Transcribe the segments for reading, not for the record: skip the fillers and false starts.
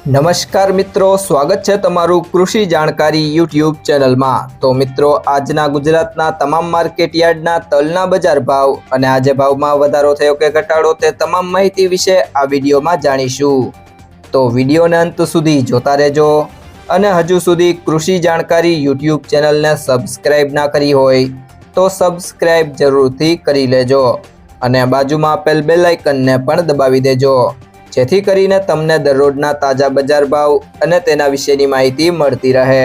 નમસ્કાર મિત્રો, સ્વાગત છે તમારું કૃષિ જાણકારી યુટ્યુબ ચેનલમાં। તો મિત્રો, આજના ગુજરાતના તમામ માર્કેટ યાર્ડના તલના બજાર ભાવ અને આજે ભાવમાં વધારો થયો કે ઘટાડો તે તમામ માહિતી વિશે આ વિડીયોમાં જાણીશું। તો વિડીયોને અંત સુધી જોતા રહેજો અને હજુ સુધી કૃષિ જાણકારી યુટ્યુબ ચેનલને સબસ્ક્રાઇબ ના કરી હોય તો સબસ્ક્રાઇબ જરૂરથી કરી લેજો અને બાજુમાં આપેલ બેલ આઇકનને પણ દબાવી દેજો, જેથી કરીને તમને દરરોજના તાજા બજાર ભાવ અને તેના વિશેની માહિતી મળતી રહે।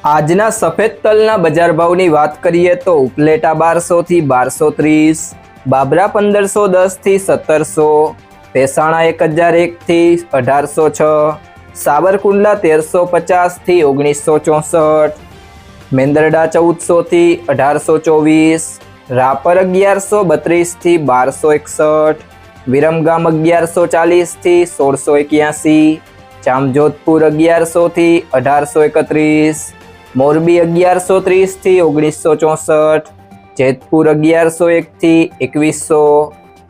આજના સફેદ તલના બજાર ભાવની વાત કરીએ તો ઉપલેટા 1200 થી 1230, બાબરા 1510 થી 1700, ભેસાણા 1001 થી 1806, સાબરકુંડલા 1350 થી 1964, મેંદરડા 1400 થી 1824, રાપર 1132 થી 1261, વિરમગામ 1140 થી 1681, જામજોધપુર 1100 થી 1831, મોરબી 1130 થી 1964, જેતપુર 1101 થી 2100,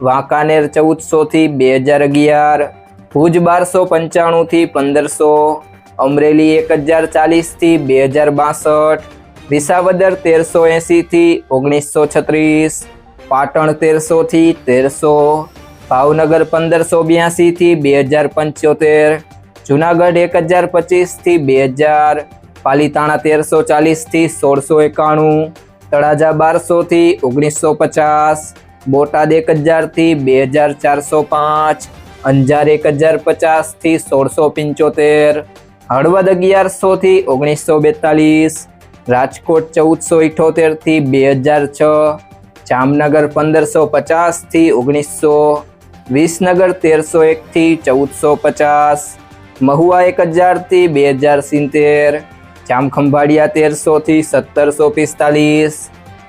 વાંકાનેર 1400 થી 2011, ભુજ 1295 થી 1500, અમરેલી 1040 થી 2062, વિસાવદર 1380 થી 1936, પાટણ 1300 થી 1300, ભાવનગર 1582 થી 2075, જુનાગઢ 1025 થી 2000, પાલીતાણા 1340 થી 1691, તળાજા 1200 થી 1950, બોટાદ 1000 થી 2405, અંજાર 1050 થી 1675, હળવદ 1100 થી 1942, રાજકોટ 1478 થી 2006, જામનગર 1550 થી 1900, વિસનગર 1301 થી 1450, મહુવા 1000 થી 2070, જામખંભાળિયા 1300 થી 1745,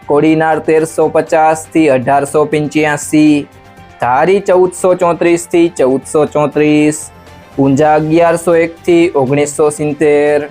કોડીનાર 1350 થી 1885, ધારી 1434 થી 1434, ઊંઝા 1101 થી 1970,